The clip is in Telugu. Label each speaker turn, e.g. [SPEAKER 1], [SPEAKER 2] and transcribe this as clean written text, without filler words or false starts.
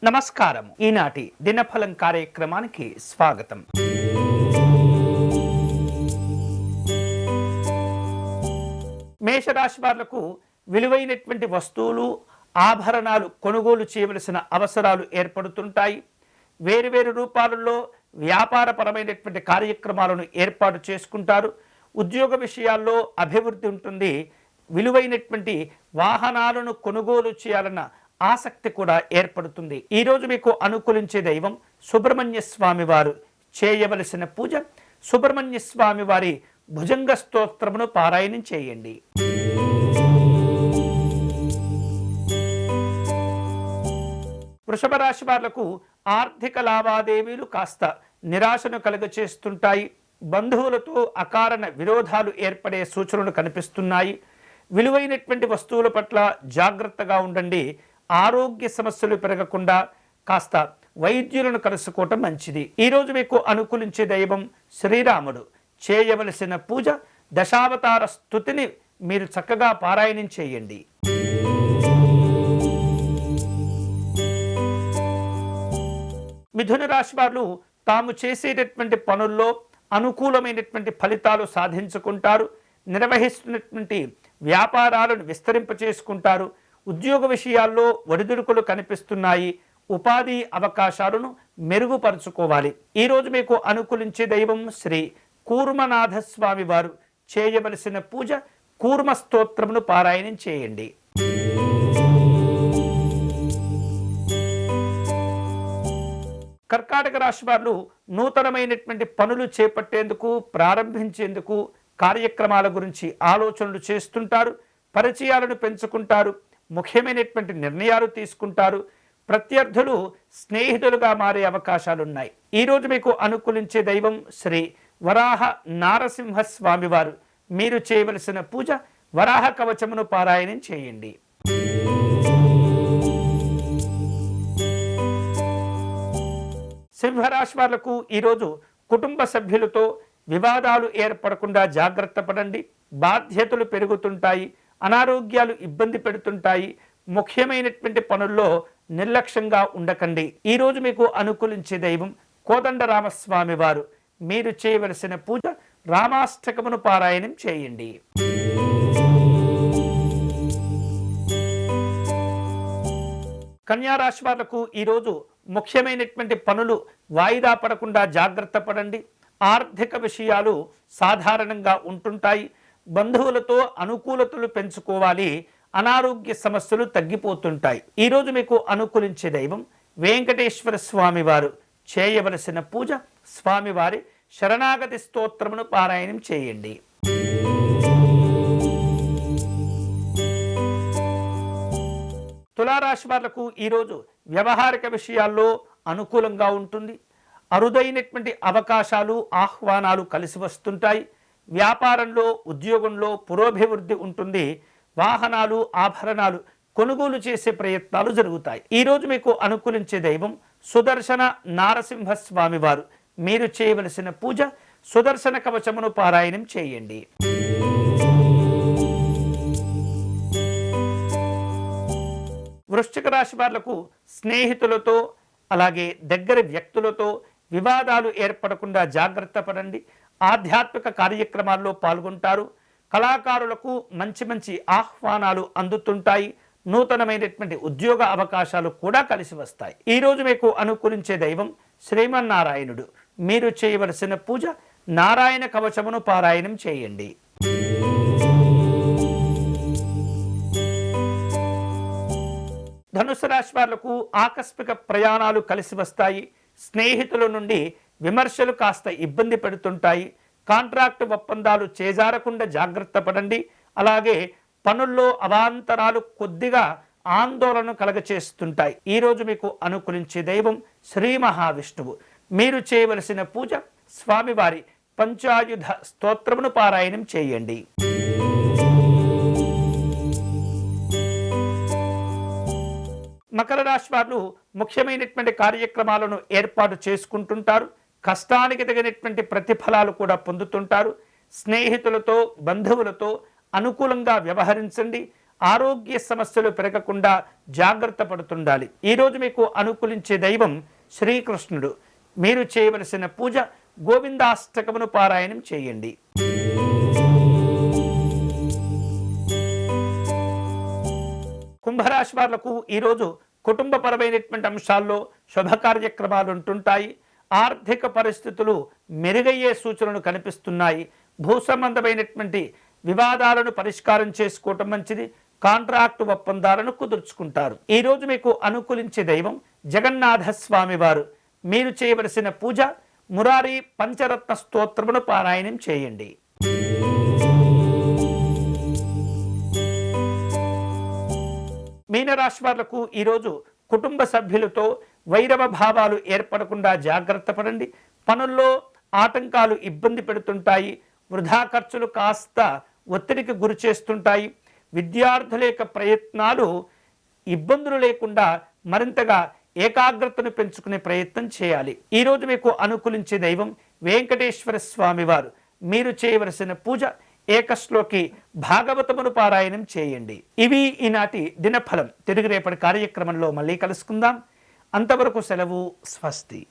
[SPEAKER 1] నమస్కారం. ఈనాటి దినఫలం కార్యక్రమానికి స్వాగతం. మేషరాశి వాళ్లకు విలువైనటువంటి వస్తువులు, ఆభరణాలు కొనుగోలు చేయవలసిన అవసరాలు ఏర్పడుతుంటాయి. వేరువేరు రూపాలలో వ్యాపారపరమైనటువంటి కార్యక్రమాలను ఏర్పాటు చేసుకుంటారు. ఉద్యోగ విషయాల్లో అభివృద్ధి ఉంటుంది. విలువైనటువంటి వాహనాలను కొనుగోలు చేయాలన్న ఆసక్తి కూడా ఏర్పడుతుంది. ఈరోజు మీకు అనుకూలించే దైవం సుబ్రహ్మణ్య స్వామి వారు. చేయవలసిన పూజ సుబ్రహ్మణ్య స్వామి వారి భుజంగ స్తోత్రమును పారాయణం చేయండి. వృషభ రాశి వాళ్లకు ఆర్థిక లావాదేవీలు కాస్త నిరాశను కలుగచేస్తుంటాయి. బంధువులతో అకారణ విరోధాలు ఏర్పడే సూచనలు కనిపిస్తున్నాయి. విలువైనటువంటి వస్తువుల పట్ల జాగ్రత్తగా ఉండండి. ఆరోగ్య సమస్యలు పెరగకుండా కాస్త వైద్యులను కలుసుకోవటం మంచిది. ఈరోజు మీకు అనుకూలించే దైవం శ్రీరాముడు. చేయవలసిన పూజ దశావతార స్తుతిని మీరు చక్కగా పారాయణం చేయండి. మిథున రాశి వారు తాము చేసేటటువంటి పనుల్లో అనుకూలమైనటువంటి ఫలితాలు సాధించుకుంటారు. నిర్వహిస్తున్నటువంటి వ్యాపారాలను విస్తరింపచేసుకుంటారు. ఉద్యోగ విషయాల్లో ఒడిదుడుకులు కనిపిస్తున్నాయి. ఉపాధి అవకాశాలను మెరుగుపరుచుకోవాలి. ఈరోజు మీకు అనుకూలించే దైవం శ్రీ కూర్మనాథ స్వామి వారు. చేయవలసిన పూజ కూర్మ స్తోత్రమును పారాయణం చేయండి. కర్కాటక రాశి వారు నూతనమైనటువంటి పనులు చేపట్టేందుకు, ప్రారంభించేందుకు కార్యక్రమాల గురించి ఆలోచనలు చేస్తుంటారు. పరిచయాలను పెంచుకుంటారు. ముఖ్యమైనటువంటి నిర్ణయాలు తీసుకుంటారు. ప్రత్యర్థులు స్నేహితులుగా మారే అవకాశాలున్నాయి. ఈరోజు మీకు అనుకూలించే దైవం శ్రీ వరాహ నారసింహ స్వామి వారు. మీరు చేయవలసిన పూజ వరాహ కవచమును పారాయణం చేయండి. సింహరాశి వాళ్లకు ఈరోజు కుటుంబ సభ్యులతో వివాదాలు ఏర్పడకుండా జాగ్రత్త పడండి. బాధ్యతలు పెరుగుతుంటాయి. అనారోగ్యాలు ఇబ్బంది పెడుతుంటాయి. ముఖ్యమైనటువంటి పనుల్లో నిర్లక్ష్యంగా ఉండకండి. ఈరోజు మీకు అనుకూలించే దైవం కోదండరామస్వామి వారు. మీరు చేయవలసిన పూజ రామాష్టకమును పారాయణం చేయండి. కన్యారాశి వాళ్లకు ఈరోజు ముఖ్యమైనటువంటి పనులు వాయిదా పడకుండా జాగ్రత్త పడండి. ఆర్థిక విషయాలు సాధారణంగా ఉంటుంటాయి. బంధువులతో అనుకూలతలు పెంచుకోవాలి. అనారోగ్య సమస్యలు తగ్గిపోతుంటాయి. ఈరోజు మీకు అనుకూలించే దైవం వెంకటేశ్వర స్వామి వారు. చేయవలసిన పూజ స్వామివారి శరణాగతి స్తోత్రమును పారాయణం చేయండి. తులారాశి వాళ్లకు ఈరోజు వ్యవహారిక విషయాల్లో అనుకూలంగా ఉంటుంది. అరుదైనటువంటి అవకాశాలు, ఆహ్వానాలు కలిసి వస్తుంటాయి. వ్యాపారంలో, ఉద్యోగంలో పురోభివృద్ధి ఉంటుంది. వాహనాలు, ఆభరణాలు కొనుగోలు చేసే ప్రయత్నాలు జరుగుతాయి. ఈరోజు మీకు అనుకూలించే దైవం సుదర్శన నారసింహ స్వామి వారు. మీరు చేయవలసిన పూజ సుదర్శన కవచమును పారాయణం చేయండి. వృశ్చిక రాశి వాళ్లకు స్నేహితులతో, అలాగే దగ్గర వ్యక్తులతో వివాదాలు ఏర్పడకుండా జాగ్రత్త పడండి. ఆధ్యాత్మిక కార్యక్రమాల్లో పాల్గొంటారు. కళాకారులకు మంచి మంచి ఆహ్వానాలు అందుతుంటాయి. నూతనమైనటువంటి ఉద్యోగ అవకాశాలు కూడా కలిసి వస్తాయి. ఈరోజు మీకు అనుకూలించే దైవం శ్రీమన్నారాయణుడు. మీరు చేయవలసిన పూజ నారాయణ కవచమును పారాయణం చేయండి. ధనుసు రాశి వాళ్లకు ఆకస్మిక ప్రయాణాలు కలిసి వస్తాయి. స్నేహితుల నుండి విమర్శలు కాస్త ఇబ్బంది పెడుతుంటాయి. కాంట్రాక్ట్ ఒప్పందాలు చేజారకుండా జాగ్రత్త పడండి. అలాగే పనుల్లో అవాంతరాలు కొద్దిగా ఆందోళన కలగచేస్తుంటాయి. ఈరోజు మీకు అనుకూలించే దైవం శ్రీ మహావిష్ణువు. మీరు చేయవలసిన పూజ స్వామివారి పంచాయుధ స్తోత్రమును పారాయణం చేయండి. మకర రాశి వారు ముఖ్యమైనటువంటి కార్యక్రమాలను ఏర్పాటు చేసుకుంటుంటారు. కష్టానికి తగినటువంటి ప్రతిఫలాలు కూడా పొందుతుంటారు. స్నేహితులతో, బంధువులతో అనుకూలంగా వ్యవహరించండి. ఆరోగ్య సమస్యలు పెరగకుండా జాగ్రత్త పడుతుండాలి. ఈరోజు మీకు అనుకూలించే దైవం శ్రీకృష్ణుడు. మీరు చేయవలసిన పూజ గోవిందాష్టకమును పారాయణం చేయండి. కుంభరాశి వాళ్లకు ఈరోజు కుటుంబపరమైనటువంటి అంశాల్లో శుభ కార్యక్రమాలు ఉంటుంటాయి. ఆర్థిక పరిస్థితులు మెరుగయ్యే సూచనలు కనిపిస్తున్నాయి. భూ సంబంధమైనటువంటి వివాదాలను పరిష్కారం చేసుకోవటం మంచిది. కాంట్రాక్టు ఒప్పందాలను కుదుర్చుకుంటారు. ఈరోజు మీకు అనుకూలించే దైవం జగన్నాథ స్వామి వారు. మీరు చేయవలసిన పూజ మురారి పంచరత్న స్తోత్రమును పారాయణం చేయండి. మీనరాశి వాళ్లకు ఈరోజు కుటుంబ సభ్యులతో వైరవ భావాలు ఏర్పడకుండా జాగ్రత్త పడండి. పనుల్లో ఆటంకాలు ఇబ్బంది పెడుతుంటాయి. వృధా ఖర్చులు కాస్త ఒత్తిడికి గురి చేస్తుంటాయి. విద్యార్థుల యొక్క ప్రయత్నాలు ఇబ్బందులు లేకుండా మరింతగా ఏకాగ్రతను పెంచుకునే ప్రయత్నం చేయాలి. ఈరోజు మీకు అనుకూలించే దైవం వెంకటేశ్వర స్వామి వారు. మీరు చేయవలసిన పూజ ఏకశ్లోకి భాగవతమును పారాయణం చేయండి. ఇవి ఈనాటి దినఫలం. తిరిగి రేపటి కార్యక్రమంలో మళ్ళీ కలుసుకుందాం. అంతవరకు సెలవు. స్వస్తి.